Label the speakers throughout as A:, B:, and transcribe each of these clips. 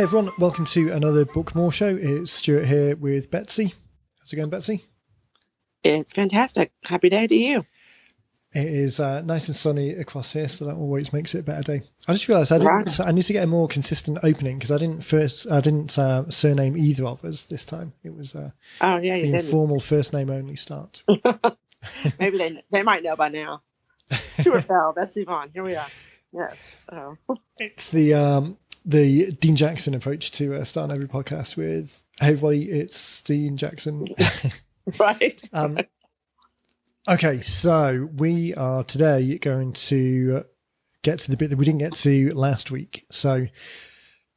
A: Hey everyone, welcome to another Bookmore show. It's Stuart here with Betsy. How's it going, Betsy?
B: It's fantastic. Happy day to you.
A: It is nice and sunny across here, so that always makes it a better day. I just realised I need to get a more consistent opening because I didn't surname either of us this time. It was the informal first name only start.
B: Maybe they might know by now. Stuart Bell, Betsy Vaughn. Here we are. Yes. Oh.
A: It's the Dean Jackson approach to starting every podcast with, "Hey everybody, it's Dean Jackson."
B: Right.
A: Okay, so we are today going to get to the bit that we didn't get to last week. So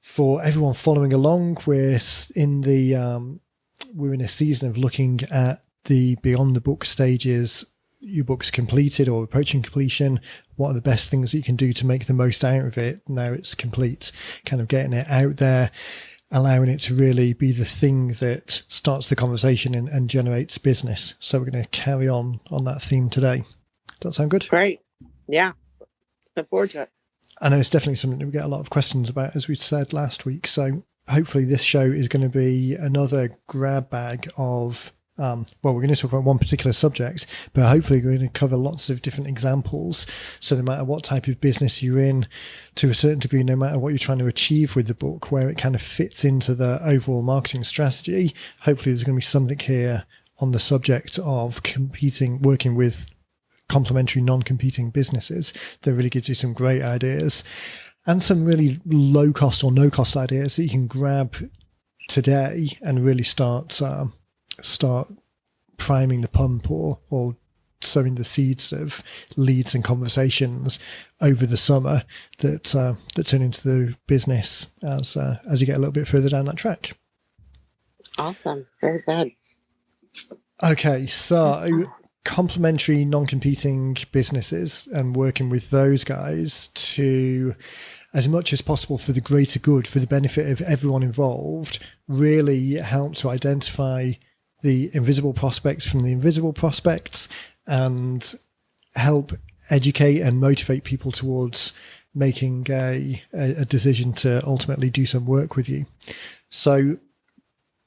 A: for everyone following along, we're in a season of looking at the beyond the book stages. Your book's completed or approaching completion. What are the best things that you can do to make the most out of it now it's complete? Kind of getting it out there, allowing it to really be the thing that starts the conversation and generates business. So we're going to carry on that theme today. Does that sound good?
B: Great. Yeah. Look forward to it.
A: I know it's definitely something that we get a lot of questions about, as we said last week. So hopefully this show is going to be another grab bag of we're going to talk about one particular subject, but hopefully we're going to cover lots of different examples. So no matter what type of business you're in, to a certain degree, no matter what you're trying to achieve with the book, where it kind of fits into the overall marketing strategy, hopefully there's going to be something here on the subject of working with complementary non-competing businesses that really gives you some great ideas and some really low cost or no cost ideas that you can grab today and really start priming the pump or sowing the seeds of leads and conversations over the summer that turn into the business as you get a little bit further down that track.
B: Awesome. Very good.
A: Okay, so complementary non-competing businesses and working with those guys to, as much as possible for the greater good, for the benefit of everyone involved, really help to identify the invisible prospects from the invisible prospects and help educate and motivate people towards making a decision to ultimately do some work with you. So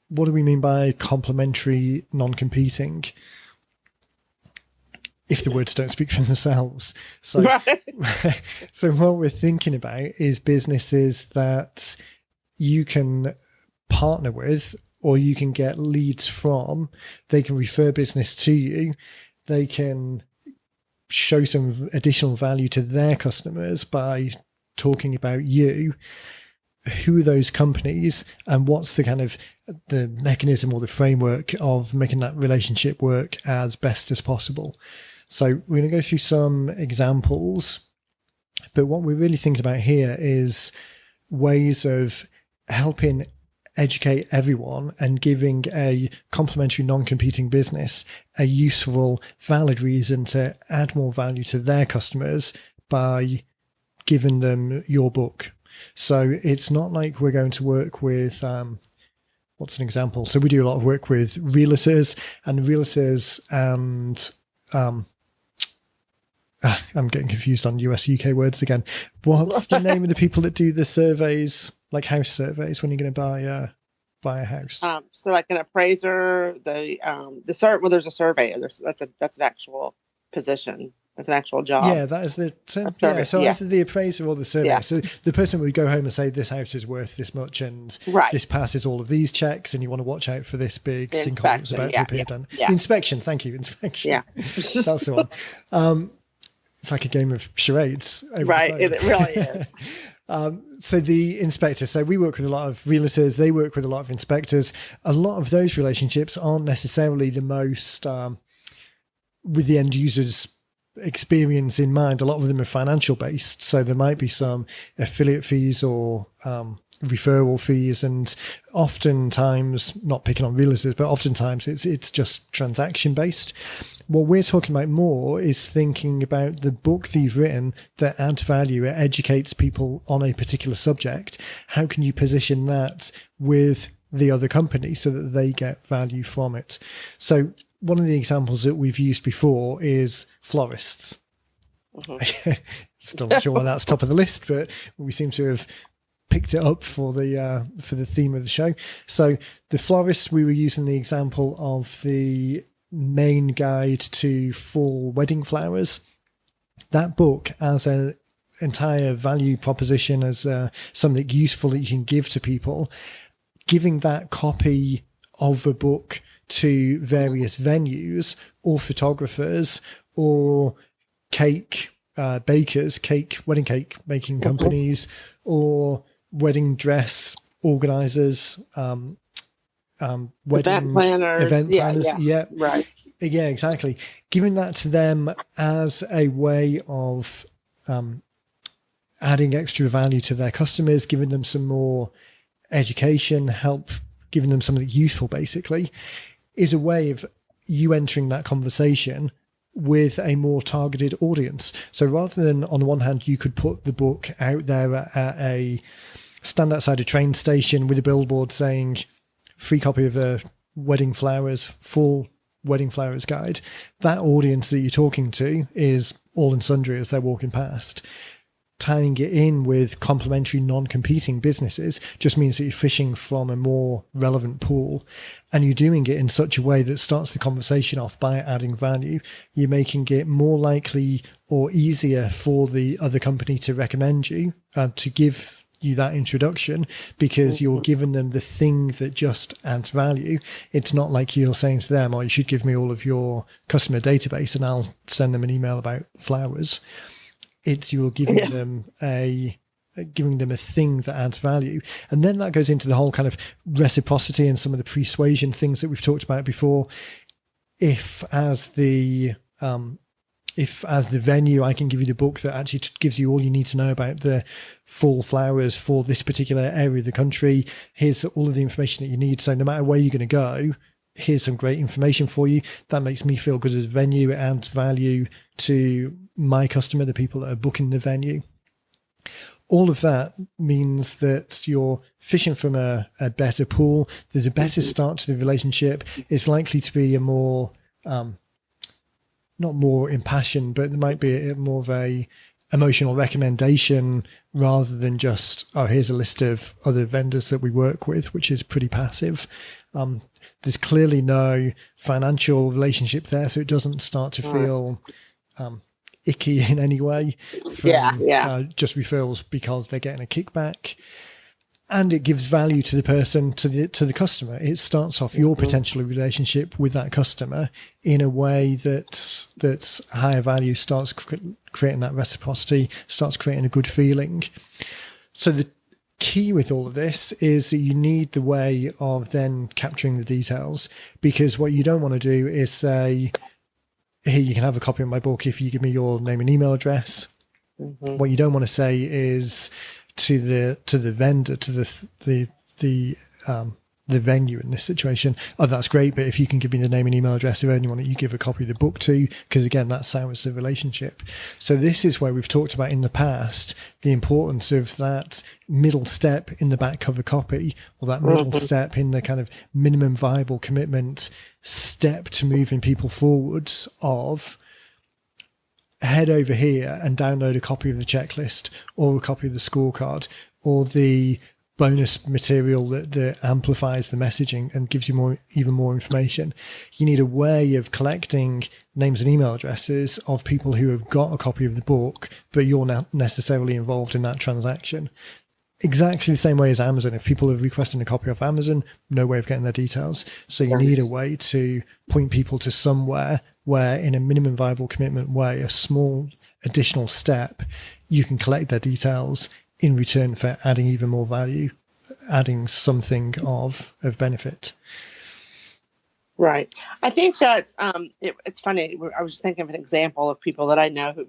A: what do we mean by complementary non-competing? If the words don't speak for themselves. So, so what we're thinking about is businesses that you can partner with or you can get leads from. They can refer business to you. They can show some additional value to their customers by talking about you. Who are those companies and what's the kind of the mechanism or the framework of making that relationship work as best as possible? So we're going to go through some examples, but what we're really thinking about here is ways of helping educate everyone and giving a complementary non-competing business a useful, valid reason to add more value to their customers by giving them your book. So it's not like we're going to work with, what's an example? So we do a lot of work with realtors and I'm getting confused on US UK words again. What's the name of the people that do the surveys, like house surveys, when you're going to buy a house?
B: So like an appraiser, there's a surveyor. That's an actual position. That's an actual job.
A: Yeah, that is the term. Yeah, so either the appraiser or the surveyor. Yeah. So the person would go home and say, this house is worth this much and this passes all of these checks and you want to watch out for this big sinkhole that's about to appear down. Yeah. Inspection, thank you, inspection. Yeah. That's the one. It's like a game of charades.
B: Right, it really is.
A: So the inspectors, so we work with a lot of realtors, they work with a lot of inspectors. A lot of those relationships aren't necessarily the most with the end user's experience in mind. A lot of them are financial based, so there might be some affiliate fees or referral fees, and oftentimes, not picking on realtors, but oftentimes it's just transaction based. What we're talking about more is thinking about the book that you've written that adds value, it educates people on a particular subject. How can you position that with the other company so that they get value from it? So one of the examples that we've used before is florists. Mm-hmm. Still not sure why that's top of the list, but we seem to have picked it up for the theme of the show. So the florist, we were using the example of the main guide to fall wedding flowers. That book as an entire value proposition, as something useful that you can give to people, giving that copy of a book to various venues or photographers or cake bakers, wedding cake making companies, or wedding dress organizers, wedding
B: event planners.
A: Yeah,
B: right.
A: Yeah, exactly. Giving that to them as a way of adding extra value to their customers, giving them some more education, help, giving them something useful, basically, is a way of you entering that conversation with a more targeted audience. So rather than, on the one hand, you could put the book out there at a stand outside a train station with a billboard saying free copy of a full wedding flowers guide, that audience that you're talking to is all and sundry as they're walking past. Tying it in with complementary non-competing businesses just means that you're fishing from a more relevant pool, and you're doing it in such a way that starts the conversation off by adding value. You're making it more likely or easier for the other company to recommend you, to give you that introduction, because you're giving them the thing that just adds value. It's not like you're saying to them, oh, you should give me all of your customer database and I'll send them an email about flowers. It's you're giving them a thing that adds value. And then that goes into the whole kind of reciprocity and some of the persuasion things that we've talked about before. If as the venue, I can give you the book that actually gives you all you need to know about the fall flowers for this particular area of the country. Here's all of the information that you need. So no matter where you're going to go, here's some great information for you. That makes me feel good as a venue. It adds value to my customer, the people that are booking the venue. All of that means that you're fishing from a better pool. There's a better start to the relationship. It's likely to be a more, not more impassioned, but there might be more of a emotional recommendation rather than just, oh, here's a list of other vendors that we work with, which is pretty passive. There's clearly no financial relationship there, so it doesn't start to feel icky in any way from just referrals because they're getting a kickback. And it gives value to the person, to the customer. It starts off your potential relationship with that customer in a way that's higher value, starts creating that reciprocity, starts creating a good feeling. So the key with all of this is that you need the way of then capturing the details, because what you don't want to do is say, here, you can have a copy of my book if you give me your name and email address. What you don't want to say is to the vendor, to the venue in this situation, oh, that's great, but if you can give me the name and email address of anyone that you give a copy of the book to, because again, that sours the relationship. So this is where we've talked about in the past the importance of that middle step in the back cover copy, or that middle step in the kind of minimum viable commitment step to moving people forwards of head over here and download a copy of the checklist or a copy of the scorecard or the bonus material that amplifies the messaging and gives you even more information. You need a way of collecting names and email addresses of people who have got a copy of the book, but you're not necessarily involved in that transaction. Exactly the same way as Amazon. If people are requesting a copy off Amazon, no way of getting their details. So you need a way to point people to somewhere where, in a minimum viable commitment way, a small additional step, you can collect their details in return for adding even more value, adding something of benefit.
B: Right. I think that's, it's funny. I was just thinking of an example of people that I know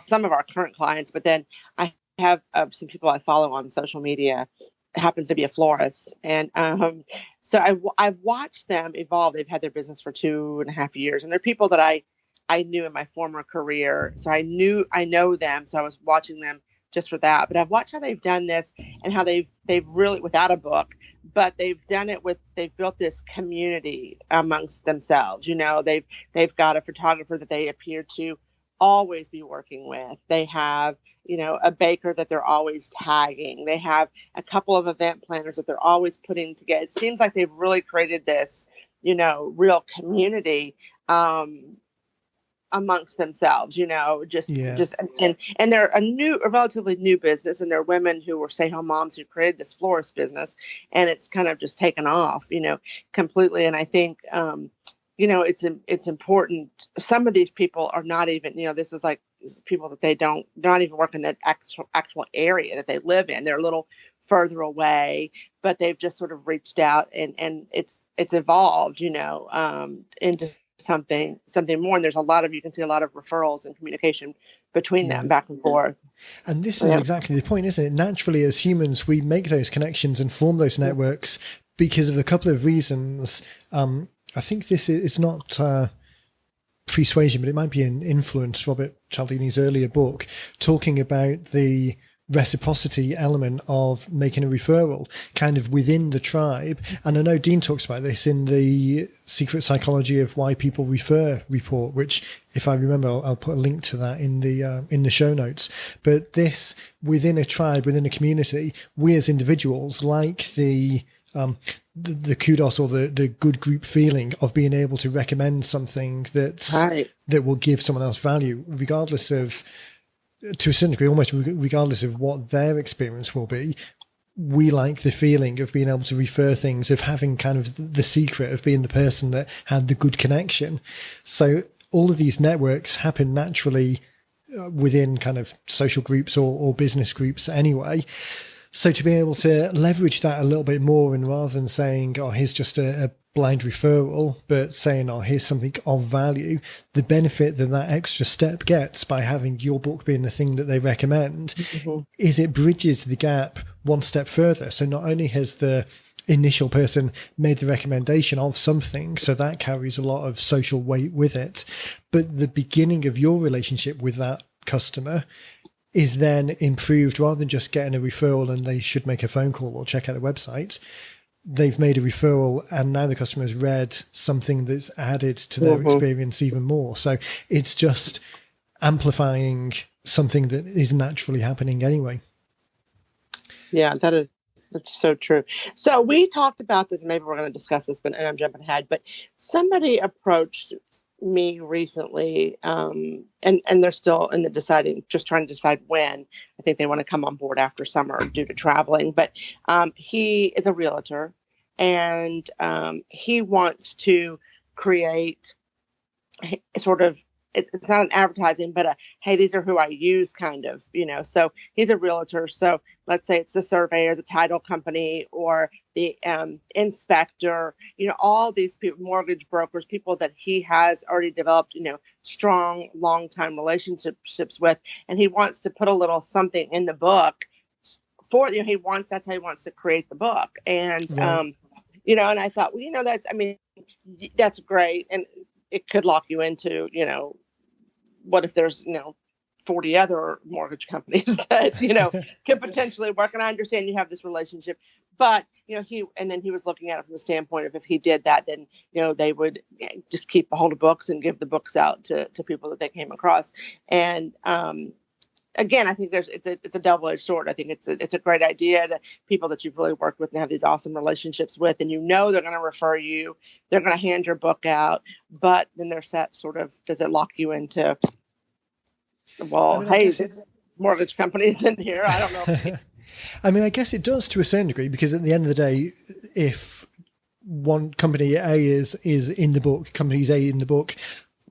B: some of our current clients, but then I have some people I follow on social media. It happens to be a florist. And so I've watched them evolve. They've had their business for 2.5 years. And they're people that I knew in my former career. So I know them. So I was watching them just for that. But I've watched how they've done this and how they've really, without a book, but they've done it they've built this community amongst themselves. You know, they've got a photographer that they appear to always be working with. They have, a baker that they're always tagging. They have a couple of event planners that they're always putting together. It seems like they've really created this, real community amongst themselves, and they're a relatively new business, and they're women who were stay-home moms who created this florist business, and it's kind of just taken off, completely. And I think, it's important. Some of these people are not even, this is people that they're not even work in the actual area that they live in. They're a little further away, but they've just sort of reached out, and it's evolved, into something more. And you can see a lot of referrals and communication between them back and forth.
A: And this is exactly the point, isn't it? Naturally, as humans, we make those connections and form those networks because of a couple of reasons. I think this is not persuasion, but it might be an influence. Robert Cialdini's earlier book talking about the reciprocity element of making a referral kind of within the tribe. And I know Dean talks about this in the Secret Psychology of Why People Refer report, which, if I remember, I'll put a link to that in the show notes. But this, within a tribe, within a community, we as individuals like the kudos or the good group feeling of being able to recommend something that will give someone else value, regardless of, to a certain degree, almost regardless of what their experience will be. We like the feeling of being able to refer things, of having kind of the secret of being the person that had the good connection. So all of these networks happen naturally within kind of social groups or business groups anyway. So to be able to leverage that a little bit more, and rather than saying, oh, here's just a blind referral, but saying, oh, here's something of value, the benefit that extra step gets by having your book being the thing that they recommend is it bridges the gap one step further. So not only has the initial person made the recommendation of something, so that carries a lot of social weight with it, but the beginning of your relationship with that customer is then improved. Rather than just getting a referral and they should make a phone call or check out the website, they've made a referral and now the customer has read something that's added to their experience even more. So it's just amplifying something that is naturally happening anyway.
B: Yeah, that's so true. So we talked about this, maybe we're going to discuss this, but and I'm jumping ahead, but somebody approached me recently, and they're still in the just trying to decide when. I think they want to come on board after summer due to traveling, but he is a realtor, and he wants to create sort of, it's not an advertising, but hey, these are who I use kind of, so he's a realtor. So let's say it's the surveyor, the title company, or the inspector, all these people, mortgage brokers, people that he has already developed, strong, long-time relationships with. And he wants to put a little something in the book that's how he wants to create the book. And, and I thought, that's great. And it could lock you into, what if there's, 40 other mortgage companies that, could potentially work. And I understand you have this relationship, but, he was looking at it from the standpoint of, if he did that, then, they would just keep a hold of books and give the books out to people that they came across. And, again, I think it's a double-edged sword. I think it's a great idea to people that you've really worked with and have these awesome relationships with, and they're going to refer you, they're going to hand your book out, but then there's that sort of, does it lock you into, this mortgage company's in here? I don't know.
A: I guess it does to a certain degree, because at the end of the day, if one company A is in the book, companies A in the book,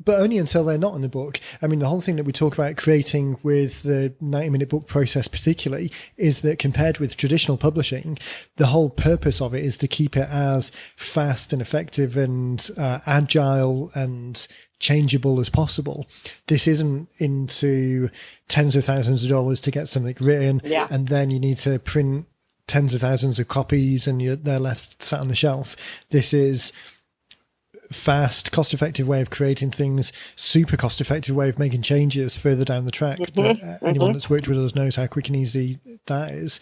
A: but only until they're not in the book. The whole thing that we talk about creating with the 90-minute book process particularly is that compared with traditional publishing, the whole purpose of it is to keep it as fast and effective and agile and changeable as possible. This isn't into tens of thousands of dollars to get something written, and then you need to print tens of thousands of copies and they're left sat on the shelf. This is fast, cost-effective way of creating things, super cost-effective way of making changes further down the track. Anyone that's worked with us knows how quick and easy that is.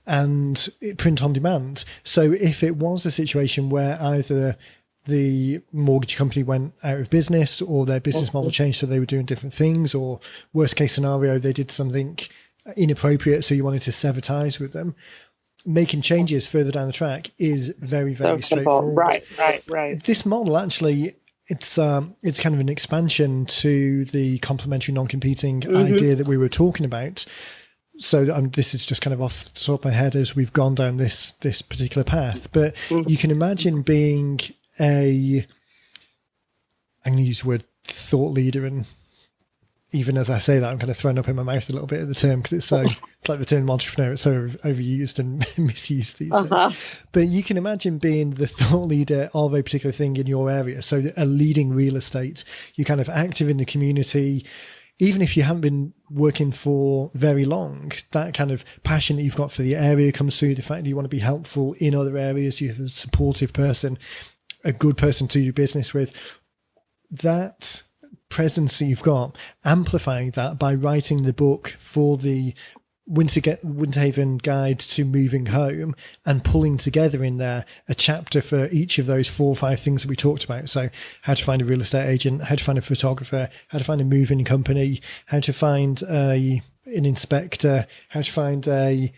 A: And print on demand. So if it was a situation where either the mortgage company went out of business, or their business model changed so they were doing different things, or worst case scenario, they did something inappropriate so you wanted to sever ties with them. Making changes further down the track is very, very straightforward.
B: Right.
A: This model actually, it's kind of an expansion to the complementary non-competing idea that we were talking about. So this is just kind of off the top of my head as we've gone down this particular path. But you can imagine being I'm going to use the word thought leader, and even as I say that, I'm kind of throwing up in my mouth a little bit at the term, because it's like the term entrepreneur, it's so overused and misused these days. But you can imagine being the thought leader of a particular thing in your area. So a leading real estate, you're kind of active in the community. Even if you haven't been working for very long, that kind of passion that you've got for the area comes through. The fact that you want to be helpful in other areas, you're a supportive person, a good person to do business with. That presence that you've got, amplifying that by writing the book for the Windhaven Guide to Moving Home, and pulling together in there a chapter for each of those 4 or 5 things that we talked about. So how to find a real estate agent, how to find a photographer, how to find a moving company, how to find an inspector, how to find a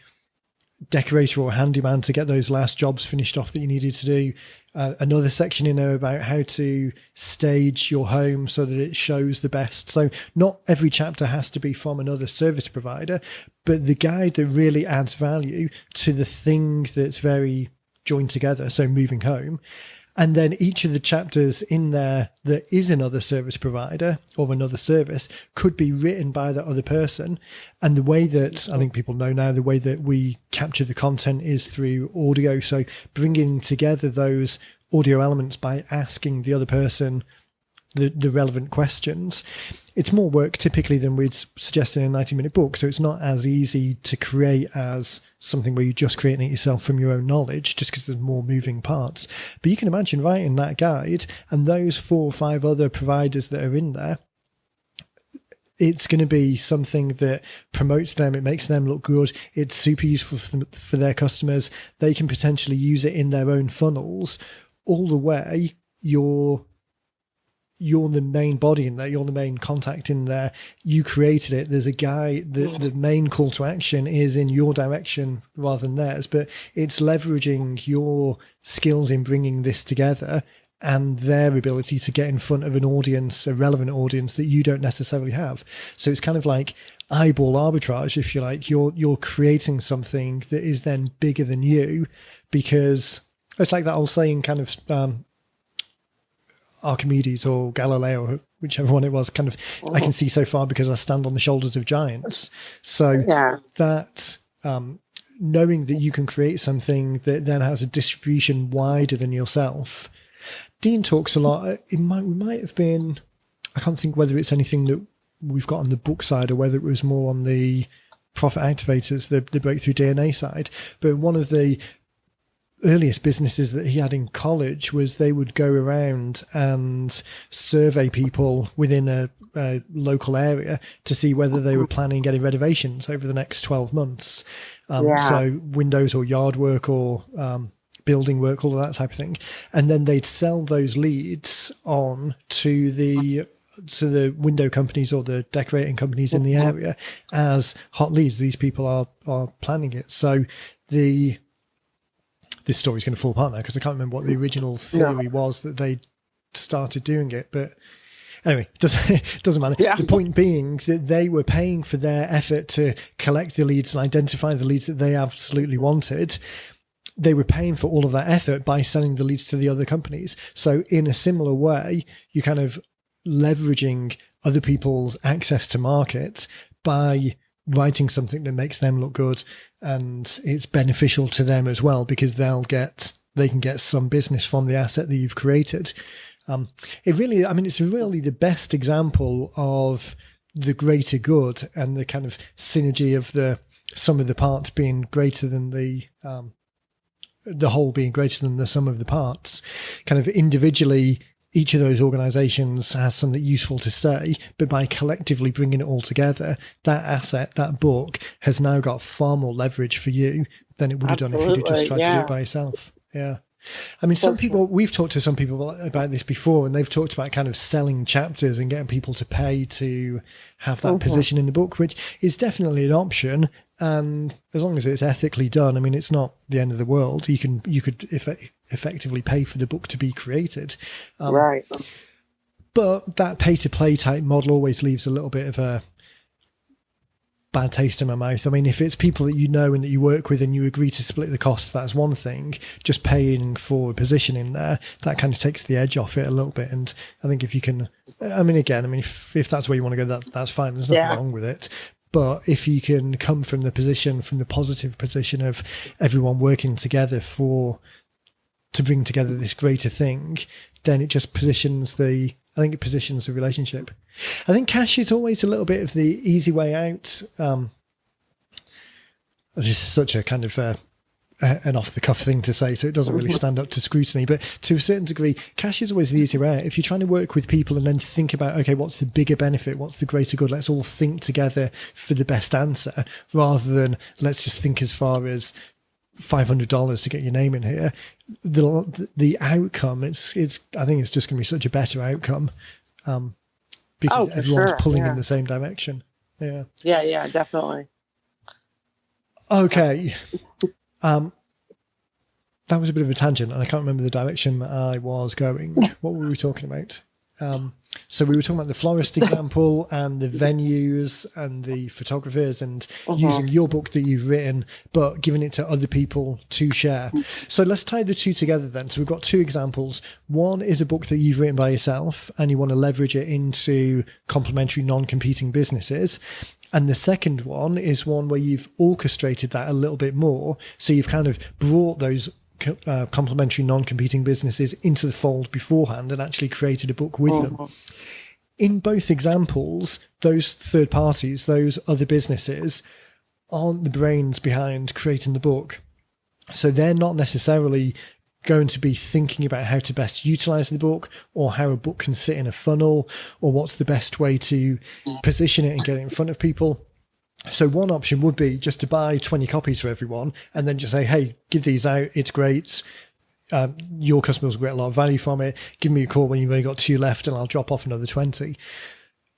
A: decorator or handyman to get those last jobs finished off that you needed to do. Another section in there about how to stage your home so that it shows the best. So not every chapter has to be from another service provider, but the guide that really adds value to the thing that's very joined together, so moving home. And then each of the chapters in there that is another service provider or another service could be written by that other person. And the way that I think people know now, the way that we capture the content is through audio. So bringing together those audio elements by asking the other person the relevant questions. It's more work typically than we'd suggest in a 90-minute book. So it's not as easy to create as something where you're just creating it yourself from your own knowledge, just because there's more moving parts. But you can imagine writing that guide and those 4 or 5 other providers that are in there. It's going to be something that promotes them. It makes them look good. It's super useful for their customers. They can potentially use it in their own funnels. All the way, you're the main body in there. You're the main contact in there. You created it. There's a guy. The main call to action is in your direction rather than theirs. But it's leveraging your skills in bringing this together and their ability to get in front of an audience, a relevant audience that you don't necessarily have. So it's kind of like eyeball arbitrage, if you like. You're creating something that is then bigger than you, because it's like that old saying, kind of Archimedes or Galileo, or whichever one it was, kind of, I can see so far because I stand on the shoulders of giants. So that knowing that you can create something that then has a distribution wider than yourself. Dean talks a lot. We might have been, I can't think whether it's anything that we've got on the book side or whether it was more on the profit activators, the breakthrough DNA side. But one of the earliest businesses that he had in college was they would go around and survey people within a local area to see whether they were planning getting renovations over the next 12 months. So windows or yard work or building work, all of that type of thing. And then they'd sell those leads on to the window companies or the decorating companies in the area as hot leads. These people are planning it. So this story's going to fall apart now because I can't remember what the original theory was that they started doing it. But anyway, it doesn't matter. Yeah. The point being that they were paying for their effort to collect the leads and identify the leads that they absolutely wanted. They were paying for all of that effort by selling the leads to the other companies. So in a similar way, you're kind of leveraging other people's access to market by writing something that makes them look good, and it's beneficial to them as well because they can get some business from the asset that you've created. It's really the best example of the greater good and the kind of synergy of the sum of the parts being greater than the whole being greater than the sum of the parts. Kind of individually, each of those organizations has something useful to say, but by collectively bringing it all together, that asset, that book, has now got far more leverage for you than it would have done if you'd just tried to do it by yourself. Yeah. I mean, we've talked to some people about this before, and they've talked about kind of selling chapters and getting people to pay to have that position in the book, which is definitely an option. And as long as it's ethically done, I mean, it's not the end of the world. You could effectively pay for the book to be created.
B: Right.
A: But that pay-to-play type model always leaves a little bit of a bad taste in my mouth. I mean, if it's people that you know and that you work with and you agree to split the costs, that's one thing. Just paying for a position in there, that kind of takes the edge off it a little bit. And I think if you can, if that's where you want to go, that's fine. There's nothing wrong with it. But if you can come from the positive position of everyone working together to bring together this greater thing, then it just positions the relationship. I think cash is always a little bit of the easy way out. This is such a kind of an off-the-cuff thing to say, so it doesn't really stand up to scrutiny. But to a certain degree, cash is always the easy way out. If you're trying to work with people and then think about, okay, what's the bigger benefit? What's the greater good? Let's all think together for the best answer, rather than let's just think as far as $500 to get your name in here. The outcome, I think it's just going to be such a better outcome, because everyone's pulling in the same direction. Yeah,
B: definitely.
A: Okay. That was a bit of a tangent, and I can't remember the direction I was going. What were we talking about? So we were talking about the florist example and the venues and the photographers and using your book that you've written, but giving it to other people to share. So let's tie the two together then. So we've got two examples. One is a book that you've written by yourself and you want to leverage it into complementary non-competing businesses. And the second one is one where you've orchestrated that a little bit more. So you've kind of brought those complementary non-competing businesses into the fold beforehand and actually created a book with them. In both examples, those third parties, those other businesses, aren't the brains behind creating the book. So they're not necessarily going to be thinking about how to best utilize the book, or how a book can sit in a funnel, or what's the best way to position it and get it in front of people. So one option would be just to buy 20 copies for everyone and then just say, hey, give these out. It's great. Your customers will get a lot of value from it. Give me a call when you've only got 2 left and I'll drop off another 20.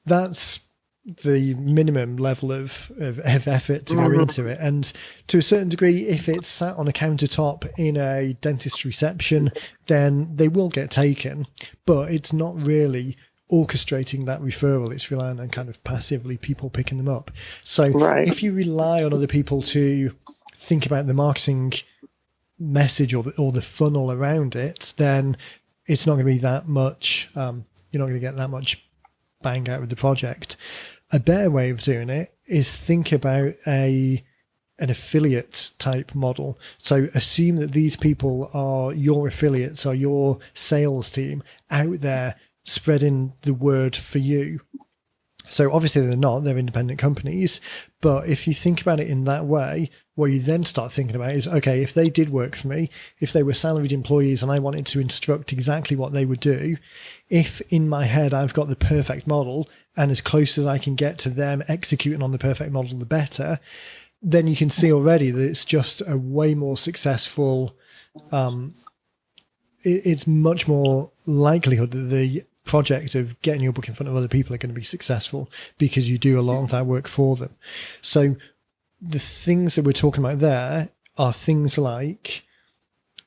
A: That's the minimum level of effort to go into it. And to a certain degree, if it's sat on a countertop in a dentist reception, then they will get taken, but it's not really orchestrating that referral. It's relying on kind of passively people picking them up. So if you rely on other people to think about the marketing message or the funnel around it, then it's not going to be that much, you're not going to get that much bang out of the project. A better way of doing it is think about an affiliate type model. So assume that these people are your affiliates, or your sales team out there spreading the word for you. So obviously they're independent companies, but if you think about it in that way, what you then start thinking about is, okay, if they did work for me, if they were salaried employees and I wanted to instruct exactly what they would do, if in my head I've got the perfect model and as close as I can get to them executing on the perfect model, the better, then you can see already that it's just a way more successful, it's much more likelihood that the project of getting your book in front of other people are going to be successful because you do a lot of that work for them. So the things that we're talking about there are things like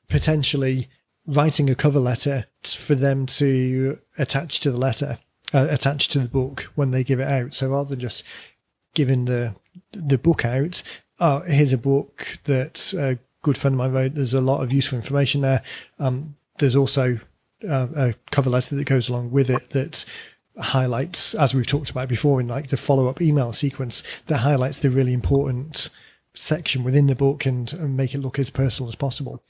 A: potentially writing a cover letter for them to attach to the letter, attach to the book when they give it out. So rather than just giving the book out, here's a book that a good friend of mine wrote. There's a lot of useful information there. There's also a cover letter that goes along with it that highlights, as we've talked about before in like the follow-up email sequence, that highlights the really important section within the book and make it look as personal as possible.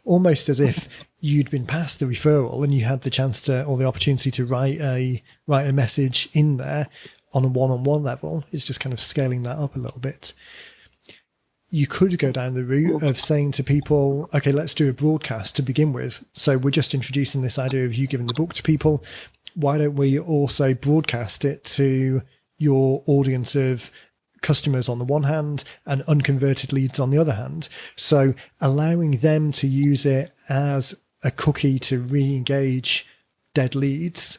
A: Almost as if you'd been passed the referral and you had the chance to, or the opportunity to write a message in there on a one-on-one level. It's just kind of scaling that up a little bit. You could go down the route of saying to people, okay, let's do a broadcast to begin with. So we're just introducing this idea of you giving the book to people. Why don't we also broadcast it to your audience of customers on the one hand and unconverted leads on the other hand. So allowing them to use it as a cookie to re-engage dead leads.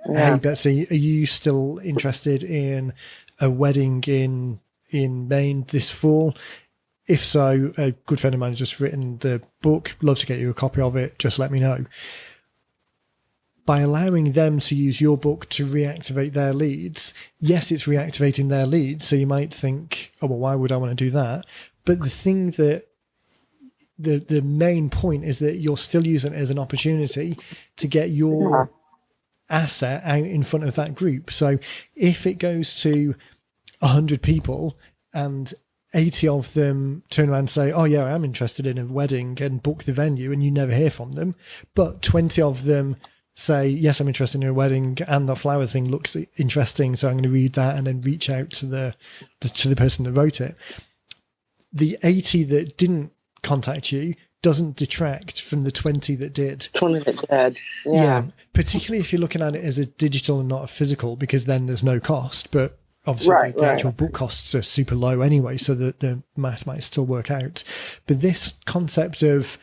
B: Yeah.
A: Hey, Betsy, are you still interested in a wedding in Maine this fall? If so, a good friend of mine has just written the book. Love to get you a copy of it. Just let me know. By allowing them to use your book to reactivate their leads, yes, it's reactivating their leads. So you might think, oh, well, why would I want to do that? But the thing that the main point is that you're still using it as an opportunity to get your asset out in front of that group. So if it goes to 100 people and 80 of them turn around and say, oh yeah, I'm interested in a wedding, and book the venue, and you never hear from them, but 20 of them say, yes, I'm interested in a wedding and the flower thing looks interesting, so I'm going to read that and then reach out to the person that wrote it. The 80 that didn't contact you doesn't detract from the 20 that did.
B: 20 that did.
A: Yeah. Particularly if you're looking at it as a digital and not a physical, because then there's no cost. But obviously the actual book costs are super low anyway, so that the math might still work out. But this concept of,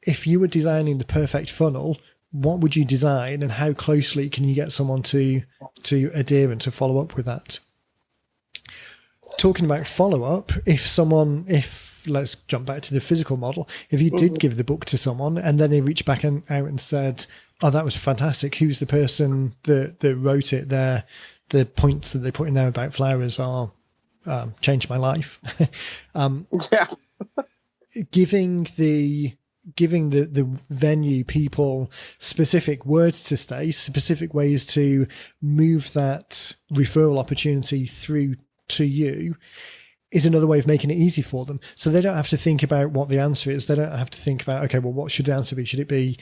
A: if you were designing the perfect funnel, what would you design and how closely can you get someone to adhere and to follow up with that? Talking about follow-up, if let's jump back to the physical model, if you did give the book to someone and then they reached back out and said, oh, that was fantastic, who's the person that wrote it there? The points that they put in there about flowers are changed my life. Giving the venue people specific words to say, specific ways to move that referral opportunity through to you, is another way of making it easy for them. So they don't have to think about what the answer is. They don't have to think about, okay, well, what should the answer be? Should it be,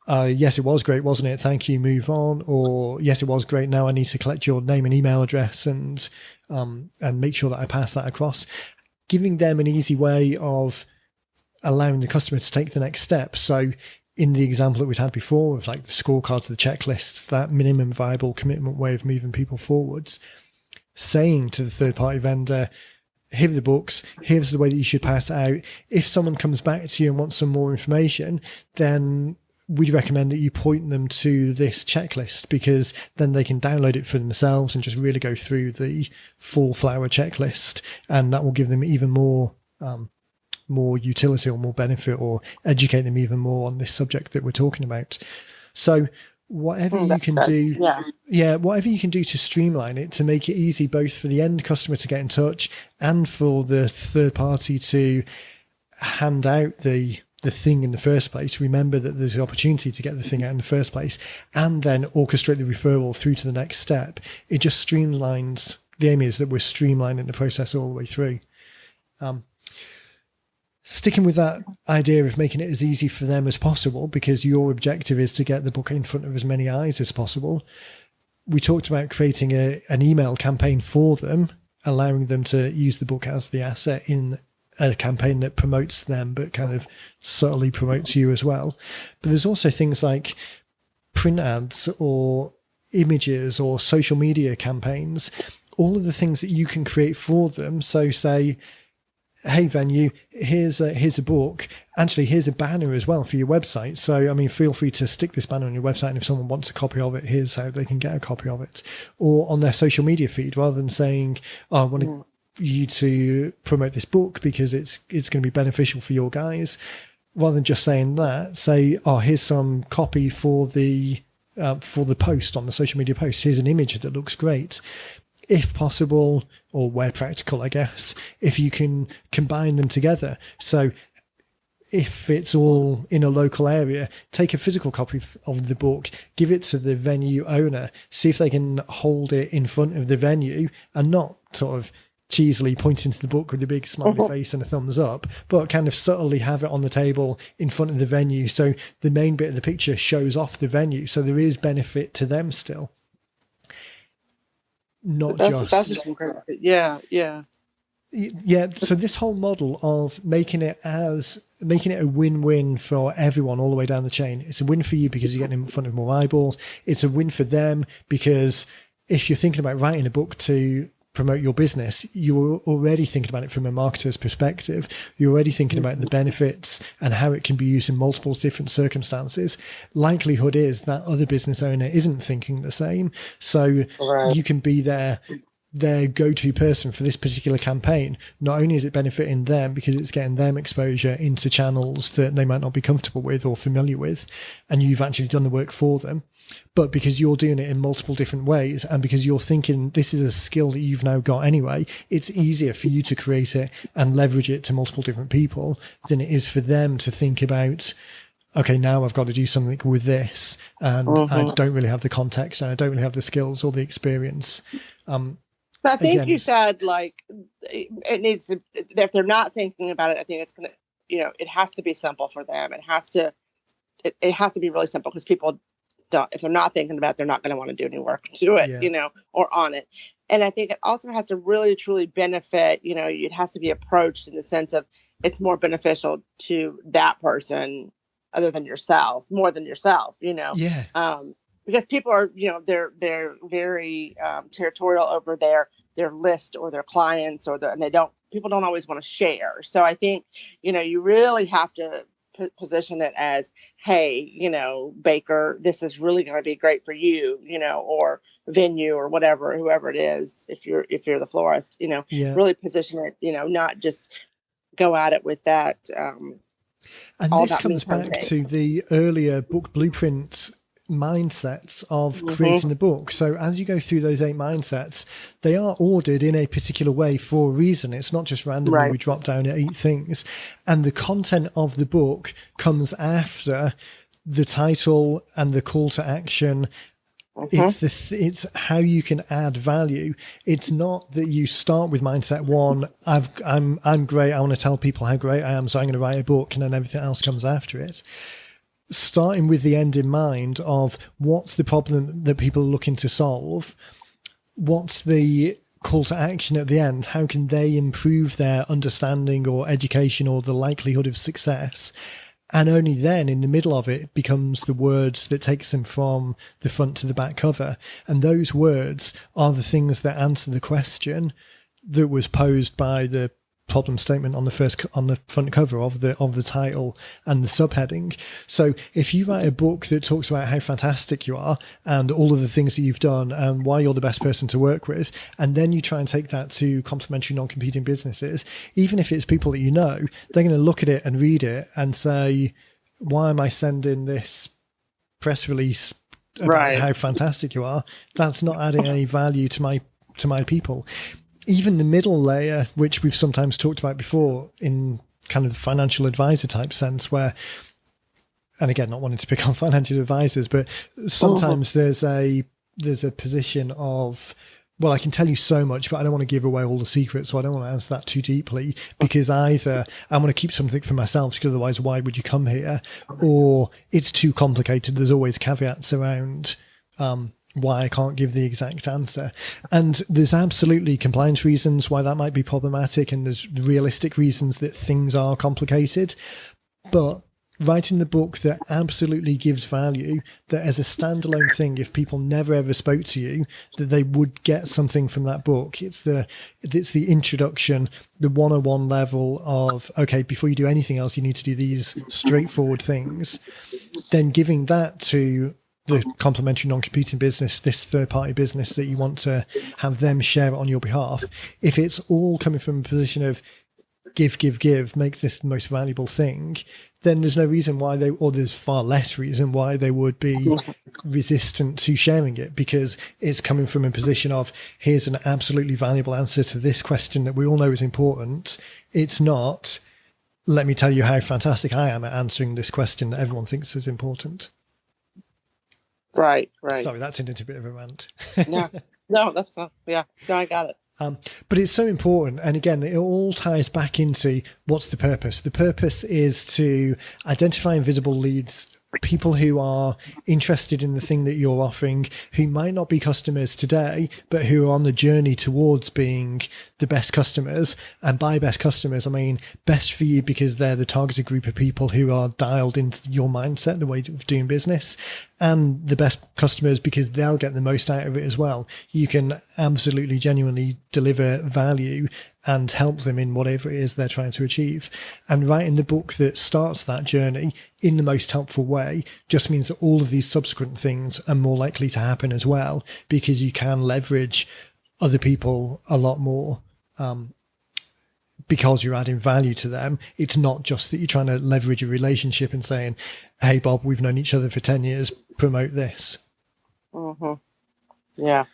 A: yes, it was great, wasn't it? Thank you, move on. Or yes, it was great. Now I need to collect your name and email address and make sure that I pass that across. Giving them an easy way of allowing the customer to take the next step. So in the example that we'd had before of like the scorecards, the checklists, that minimum viable commitment way of moving people forwards, saying to the third party vendor, here are the books, here's the way that you should pass it out. If someone comes back to you and wants some more information, then we'd recommend that you point them to this checklist, because then they can download it for themselves and just really go through the full flower checklist, and that will give them even more utility or more benefit, or educate them even more on this subject that we're talking about. So whatever you can do, whatever you can do to streamline it, to make it easy both for the end customer to get in touch and for the third party to hand out the thing in the first place, remember that there's an opportunity to get the thing out in the first place, and then orchestrate the referral through to the next step. It just streamlines. The aim is that we're streamlining the process all the way through. Sticking with that idea of making it as easy for them as possible, because your objective is to get the book in front of as many eyes as possible. We talked about creating an email campaign for them, allowing them to use the book as the asset in a campaign that promotes them, but kind of subtly promotes you as well. But there's also things like print ads or images or social media campaigns, all of the things that you can create for them. So say, hey venue, here's a book, actually here's a banner as well for your website, so I mean feel free to stick this banner on your website, and if someone wants a copy of it, here's how they can get a copy of it. Or on their social media feed, rather than saying, oh, I want you to promote this book because it's going to be beneficial for your guys, rather than just saying that, say, oh, here's some copy for the post on the social media post, here's an image that looks great. If possible, or where practical, I guess, if you can combine them together. So if it's all in a local area, take a physical copy of the book, give it to the venue owner, see if they can hold it in front of the venue, and not sort of cheesily pointing to the book with a big smiley face and a thumbs up, but kind of subtly have it on the table in front of the venue. So the main bit of the picture shows off the venue. So there is benefit to them still. That's
B: incredible.
A: So this whole model of making it a win-win for everyone all the way down the chain. It's a win for you because you're getting in front of more eyeballs. It's a win for them because if you're thinking about writing a book to promote your business, you're already thinking about it from a marketer's perspective. You're already thinking about the benefits and how it can be used in multiple different circumstances. Likelihood is that other business owner isn't thinking the same. So you can be their go-to person for this particular campaign. Not only is it benefiting them because it's getting them exposure into channels that they might not be comfortable with or familiar with, and you've actually done the work for them, but because you're doing it in multiple different ways, and because you're thinking this is a skill that you've now got anyway, it's easier for you to create it and leverage it to multiple different people than it is for them to think about, okay, now I've got to do something with this, and I don't really have the context, and I don't really have the skills or the experience.
B: I think you said, like, it needs to, if they're not thinking about it, I think it's going to, it has to be simple for them. It has to be really simple, because people don't, if they're not thinking about it, they're not going to want to do any work to it, or on it. And I think it also has to really, truly benefit, it has to be approached in the sense of it's more beneficial to that person other than yourself, more than yourself,
A: Yeah.
B: Because people are, they're very territorial over their list or their clients, and people don't always want to share. So I think, you really have to position it as, hey, Baker, this is really going to be great for you, or venue or whatever, whoever it is, if you're the florist, really position it, not just go at it with that.
A: And this comes back to the earlier book blueprint mindsets of creating the book. So as you go through those 8 mindsets, they are ordered in a particular way for a reason. It's not just randomly we drop down 8 things. And the content of the book comes after the title and the call to action. It's how you can add value. It's not that you start with mindset 1. I'm great. I want to tell people how great I am, so I'm going to write a book, and then everything else comes after it. Starting with the end in mind of what's the problem that people are looking to solve, what's the call to action at the end, how can they improve their understanding or education or the likelihood of success, and only then in the middle of it becomes the words that takes them from the front to the back cover. And those words are the things that answer the question that was posed by the problem statement on the front cover of the title and the subheading. So if you write a book that talks about how fantastic you are and all of the things that you've done and why you're the best person to work with, and then you try and take that to complementary non-competing businesses, even if it's people that they're going to look at it and read it and say, why am I sending this press release about how fantastic you are? That's not adding any value to my people. Even the middle layer, which we've sometimes talked about before in kind of the financial advisor type sense, where, and again, not wanting to pick on financial advisors, but sometimes there's a position of, well, I can tell you so much, but I don't want to give away all the secrets, so I don't want to answer that too deeply, because either I want to keep something for myself, because otherwise why would you come here? Or it's too complicated. There's always caveats around why I can't give the exact answer. And there's absolutely compliance reasons why that might be problematic, and there's realistic reasons that things are complicated. But writing the book that absolutely gives value, that as a standalone thing, if people never ever spoke to you, that they would get something from that book. It's the introduction, the 101 level of, okay, before you do anything else, you need to do these straightforward things. Then giving that to the complementary non-competing business, this third-party business that you want to have them share it on your behalf. If it's all coming from a position of give, make this the most valuable thing, then there's no reason why there's far less reason why they would be resistant to sharing it, because it's coming from a position of, here's an absolutely valuable answer to this question that we all know is important. It's not, let me tell you how fantastic I am at answering this question that everyone thinks is important.
B: Right.
A: Sorry, that turned into a bit of a rant.
B: No, that's not. Yeah, no, I got it.
A: But it's so important. And again, it all ties back into what's the purpose. The purpose is to identify invisible leads, people who are interested in the thing that you're offering, who might not be customers today, but who are on the journey towards being the best customers. And by best customers, I mean best for you because they're the targeted group of people who are dialed into your mindset, the way of doing business. and the best customers because they'll get the most out of it as well. You can absolutely genuinely deliver value and help them in whatever it is they're trying to achieve. And writing the book that starts that journey in the most helpful way just means that all of these subsequent things are more likely to happen as well, because you can leverage other people a lot more. Because you're adding value to them. It's not just that you're trying to leverage a relationship and saying, hey, Bob, we've known each other for 10 years, promote this.
B: Mm-hmm. Yeah.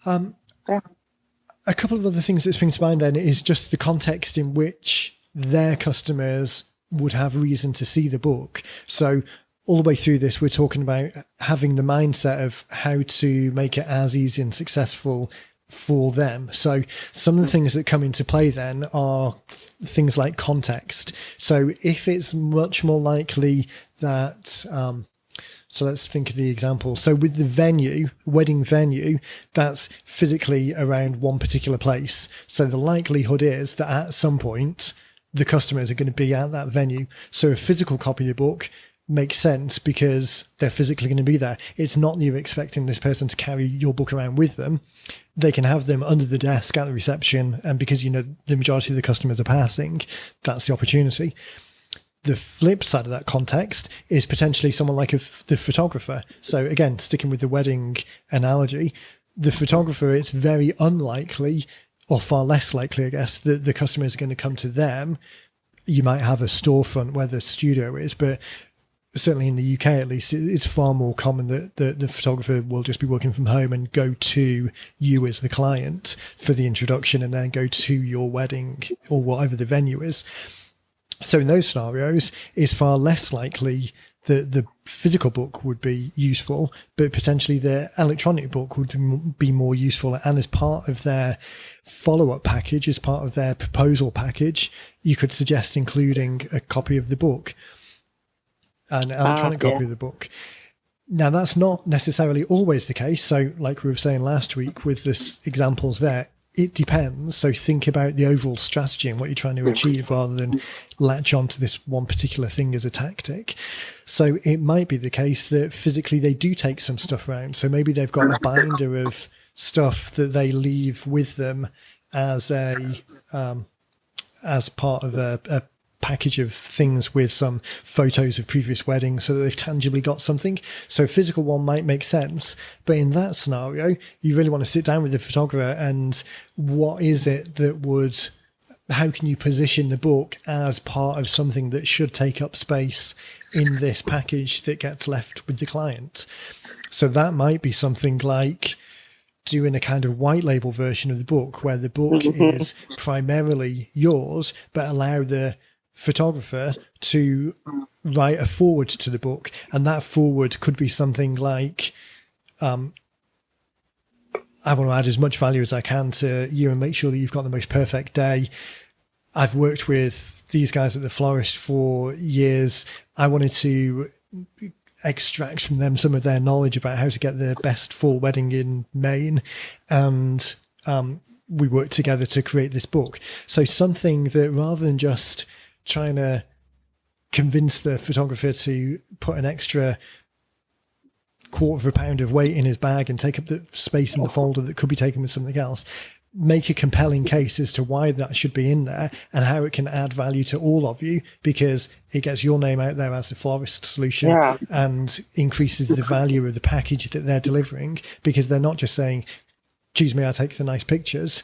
A: A couple of other things that spring to mind then is just the context in which their customers would have reason to see the book. So all the way through this, we're talking about having the mindset of how to make it as easy and successful for them. So some of the things that come into play then are things like context. So if it's much more likely that, so let's think of the example. So with the venue, wedding venue, that's physically around one particular place. So the likelihood is that at some point, the customers are going to be at that venue. So a physical copy of the book makes sense because they're physically going to be there. It's not that you're expecting this person to carry your book around with them. They can have them under the desk at the reception, and because you know the majority of the customers are passing, that's the opportunity. The flip side of that context is potentially someone like the photographer. So again, sticking with the wedding analogy, the photographer, it's very unlikely, or far less likely, I guess, that the customers are going to come to them. You might have a storefront where the studio is, but certainly in the UK at least, it's far more common that the photographer will just be working from home and go to you as the client for the introduction and then go to your wedding or whatever the venue is. So in those scenarios, it's far less likely that the physical book would be useful, but potentially the electronic book would be more useful. And as part of their follow-up package, as part of their proposal package, you could suggest including a copy of the book, an electronic copy of the book. Now, that's not necessarily always the case. So like we were saying last week with this examples there, it depends. So think about the overall strategy and what you're trying to achieve rather than latch on to this one particular thing as a tactic. So it might be the case that physically they do take some stuff around. So maybe they've got a binder of stuff that they leave with them as part of a package of things with some photos of previous weddings so that they've tangibly got something. So physical one might make sense, but in that scenario, you really want to sit down with the photographer and what is it that would, how can you position the book as part of something that should take up space in this package that gets left with the client? So that might be something like doing a kind of white label version of the book where the book is primarily yours, but allow the photographer to write a forward to the book, and that forward could be something like I want to add as much value as I can to you and make sure that you've got the most perfect day. I've worked with these guys at the florist for years. I wanted to extract from them some of their knowledge about how to get the best fall wedding in Maine, and we worked together to create this book. So something that rather than just trying to convince the photographer to put an extra quarter of a pound of weight in his bag and take up the space in the folder that could be taken with something else, make a compelling case as to why that should be in there and how it can add value to all of you, because it gets your name out there as the florist solution and increases the value of the package that they're delivering, because they're not just saying, choose me, I'll take the nice pictures.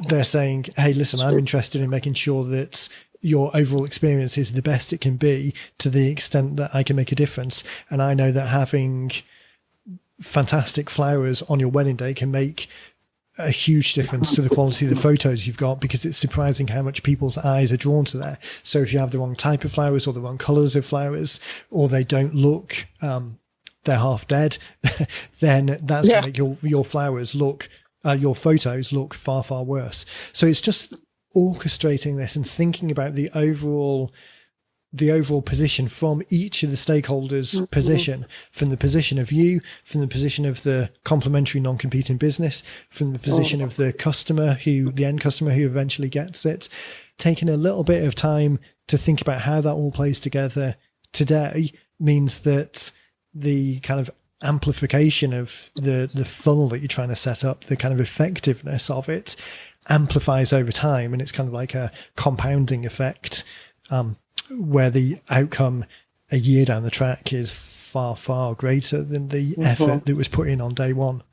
A: They're saying, hey, listen, I'm interested in making sure that your overall experience is the best it can be to the extent that I can make a difference. And I know that having fantastic flowers on your wedding day can make a huge difference to the quality of the photos you've got, because it's surprising how much people's eyes are drawn to that. So if you have the wrong type of flowers or the wrong colors of flowers, or they don't look, they're half dead, then that's going to make your flowers look, your photos look far, far worse. So it's just orchestrating this and thinking about the overall position from each of the stakeholders' position, from the position of you, from the position of the complementary non-competing business, from the position of the customer, the end customer who eventually gets it, taking a little bit of time to think about how that all plays together today, means that the kind of amplification of the funnel that you're trying to set up, the kind of effectiveness of it, amplifies over time, and it's kind of like a compounding effect, where the outcome a year down the track is far, far greater than the effort that was put in on day one.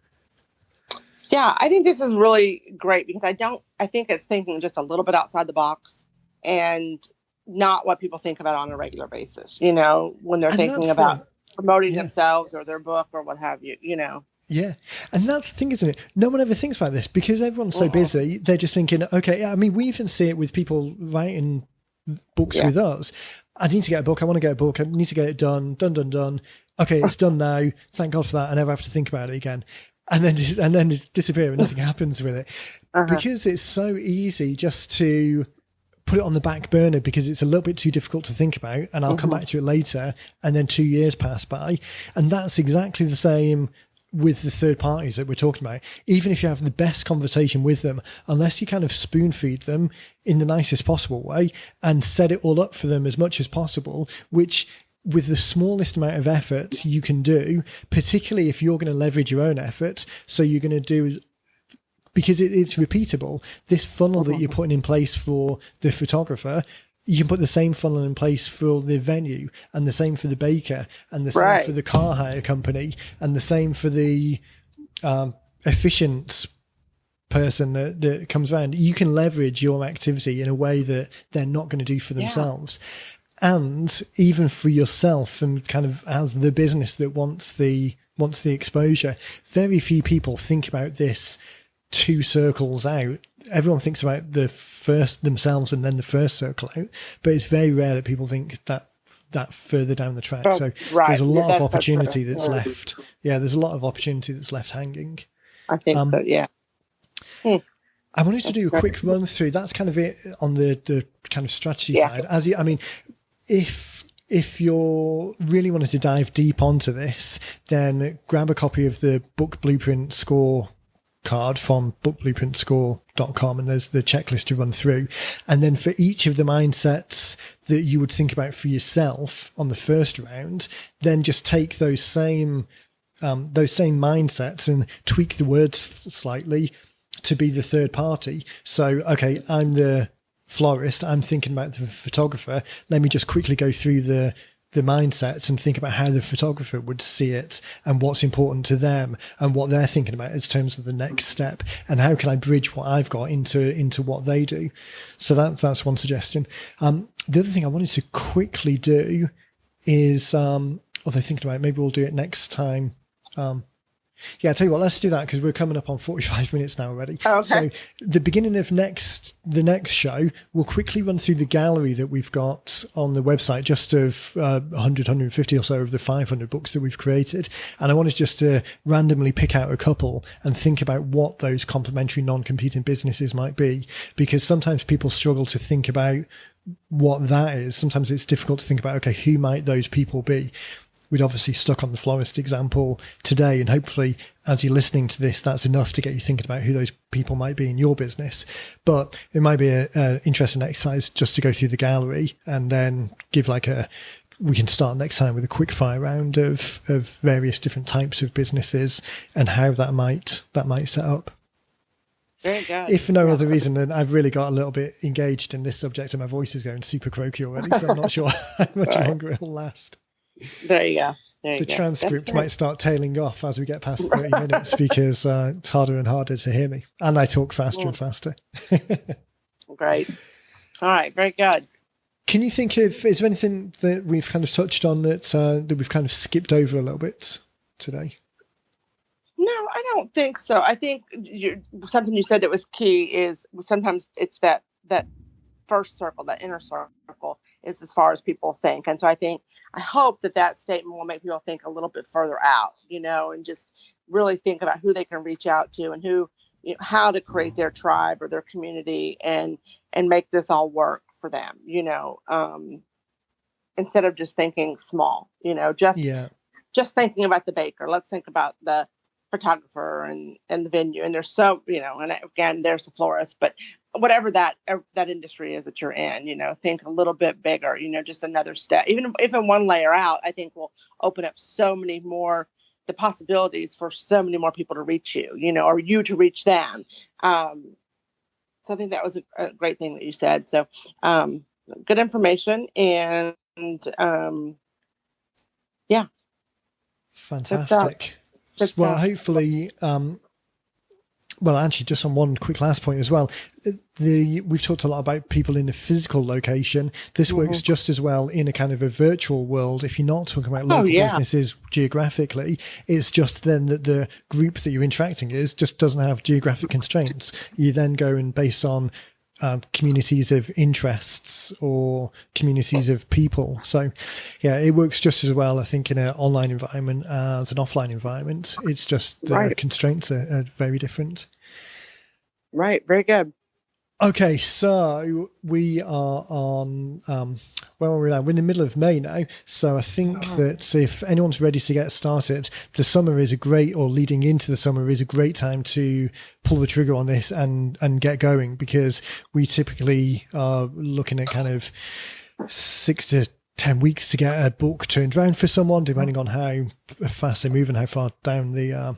B: Yeah, I think this is really great because I think it's thinking just a little bit outside the box and not what people think about on a regular basis, when they're thinking about promoting themselves or their book or what have you,
A: Yeah. And that's the thing, isn't it? No one ever thinks about this because everyone's so busy. They're just thinking, okay, I mean, we even see it with people writing books with us. I need to get a book. I want to get a book. I need to get it done. Okay, it's done now. Thank God for that. I never have to think about it again. And then it's disappear and nothing happens with it. Because it's so easy just to put it on the back burner because it's a little bit too difficult to think about, and I'll come back to it later, and then 2 years pass by. And that's exactly the same with the third parties that we're talking about. Even if you have the best conversation with them, unless you kind of spoon feed them in the nicest possible way and set it all up for them as much as possible, which with the smallest amount of effort you can do, particularly if you're going to leverage your own effort. So you're going to do, because it's repeatable, this funnel that you're putting in place for the photographer, you can put the same funnel in place for the venue, and the same for the baker, and the same for the car hire company, and the same for the efficient person that comes around. You can leverage your activity in a way that they're not going to do for themselves. And even for yourself, and kind of as the business that wants the exposure, very few people think about this 2 circles out. Everyone thinks about the first themselves and then the first circle out, but it's very rare that people think that further down the track. So there's a lot of opportunity that's left. Yeah, there's a lot of opportunity that's left hanging.
B: I think so. Yeah.
A: I wanted to do a quick run through. That's kind of it on the kind of strategy side. If you're really wanting to dive deep onto this, then grab a copy of the Book Blueprint Score card from bookblueprintscore.com, and there's the checklist to run through. And then for each of the mindsets that you would think about for yourself on the first round, then just take those same mindsets and tweak the words slightly to be the third party. So, okay, I'm the florist, I'm thinking about the photographer. Let me just quickly go through the mindsets and think about how the photographer would see it and what's important to them and what they're thinking about in terms of the next step, and how can I bridge what I've got into what they do. So that's one suggestion. The other thing I wanted to quickly do is, although thinking about it, maybe we'll do it next time. Yeah, I'll tell you what, let's do that because we're coming up on 45 minutes now already.
B: Oh, okay.
A: So the beginning of the next show, we'll quickly run through the gallery that we've got on the website, just of 100, 150 or so of the 500 books that we've created. And I wanted just to randomly pick out a couple and think about what those complementary non-competing businesses might be, because sometimes people struggle to think about what that is. Sometimes it's difficult to think about, okay, who might those people be? We'd obviously stuck on the florist example today, and hopefully as you're listening to this, that's enough to get you thinking about who those people might be in your business. But it might be an interesting exercise just to go through the gallery and then give we can start next time with a quick fire round of various different types of businesses and how that might set up.
B: Very good.
A: If for no other reason than I've really got a little bit engaged in this subject and my voice is going super croaky already, so I'm not sure how much longer it'll last.
B: There you go.
A: The transcript might start tailing off as we get past 30 minutes because it's harder and harder to hear me. And I talk faster and faster.
B: Great. All right. Very good.
A: Can you think of, is there anything that we've kind of touched on that we've kind of skipped over a little bit today?
B: No, I don't think so. I think something you said that was key is sometimes it's that first circle, that inner circle is as far as people think. And so I hope that statement will make people think a little bit further out, and just really think about who they can reach out to and who, how to create their tribe or their community and make this all work for them, instead of just thinking small, just thinking about the baker. Let's think about the photographer and the venue, and there's so, and again, there's the florist, but whatever that industry is that you're in, think a little bit bigger, just another step, even if one layer out, I think will open up so many more, the possibilities for so many more people to reach you, or you to reach them. So I think that was a great thing that you said. So good information, and yeah.
A: Fantastic. Well, hopefully, well, actually, just on one quick last point as well, we've talked a lot about people in a physical location. This works just as well in a kind of a virtual world. If you're not talking about local businesses geographically, it's just then that the group that you're interacting is just doesn't have geographic constraints. You then go and based on communities of interests or communities of people. So yeah, it works just as well, I think, in an online environment as an offline environment. It's just the constraints are very different.
B: Right. Very good.
A: Okay, so we are on, where are we now? We're in the middle of May now. So I think that if anyone's ready to get started, the summer is a great, or leading into the summer is a great time to pull the trigger on this and get going, because we typically are looking at kind of 6 to 10 weeks to get a book turned around for someone, depending on how fast they move and how far down the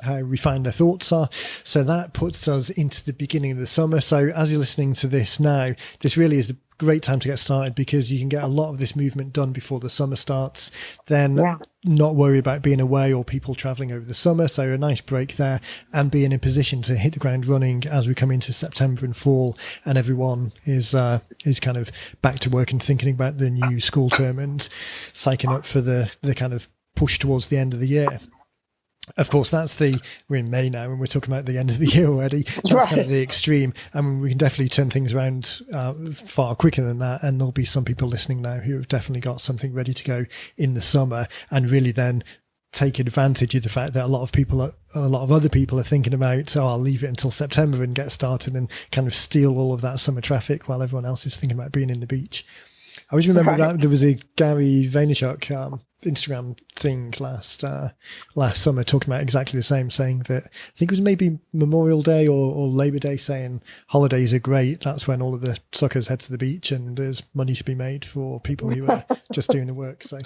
A: how refined their thoughts are. So that puts us into the beginning of the summer. So as you're listening to this now, this really is a great time to get started, because you can get a lot of this movement done before the summer starts. Then not worry about being away or people traveling over the summer. So a nice break there, and be in a position to hit the ground running as we come into September and fall, and everyone is kind of back to work and thinking about the new school term and psyching up for the kind of push towards the end of the year. Of course, we're in May now and we're talking about the end of the year already. That's kind of the extreme. I mean, we can definitely turn things around far quicker than that. And there'll be some people listening now who have definitely got something ready to go in the summer, and really then take advantage of the fact that a lot of other people are thinking about, I'll leave it until September and get started, and kind of steal all of that summer traffic while everyone else is thinking about being in the beach. I always remember that there was a Gary Vaynerchuk Instagram thing last summer talking about exactly the same, saying that I think it was maybe Memorial Day or Labor Day, saying holidays are great. That's when all of the suckers head to the beach and there's money to be made for people who are just doing the work. So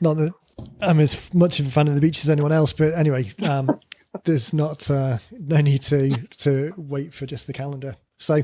A: not that I'm as much of a fan of the beach as anyone else, but anyway, there's not no need to wait for just the calendar. So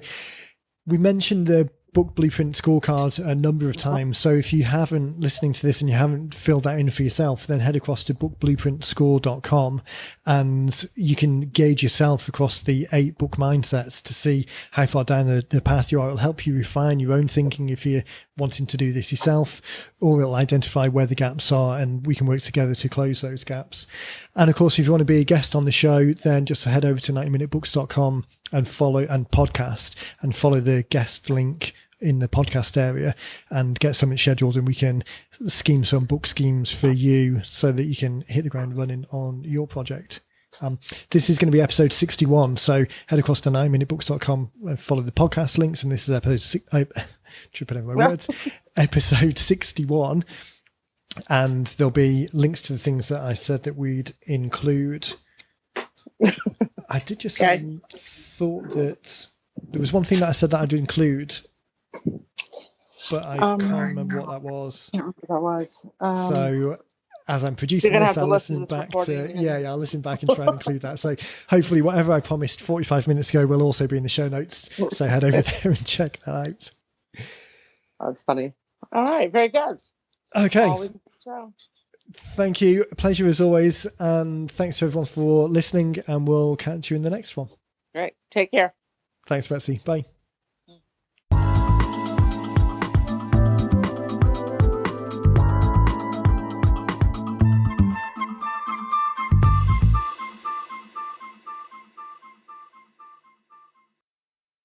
A: we mentioned the Book Blueprint scorecard a number of times. So if you haven't listening to this and you haven't filled that in for yourself, then head across to bookblueprintscore.com and you can gauge yourself across the 8 book mindsets to see how far down the path you are. It'll help you refine your own thinking if you're wanting to do this yourself, or it'll identify where the gaps are and we can work together to close those gaps. And of course, if you want to be a guest on the show, then just head over to 90minutebooks.com and follow the guest link in the podcast area and get something scheduled, and we can scheme some book schemes for you so that you can hit the ground running on your project. This is going to be episode 61, so head across to 9minutebooks.com and follow the podcast links, and this is tripping over my words, episode 61, and there'll be links to the things that I said that we'd include. I did just thought that there was one thing that I said that I'd include, but I can't remember what that was.
B: I can't remember what that was.
A: So as I'm producing this, I'll listen back I'll listen back and try and include that. So hopefully whatever I promised 45 minutes ago will also be in the show notes. So head over there and check that out.
B: Oh, that's funny. All right, very good.
A: Okay. Thank you. A pleasure as always. And thanks to everyone for listening, and we'll catch you in the next one.
B: Great. Take care.
A: Thanks, Betsy. Bye.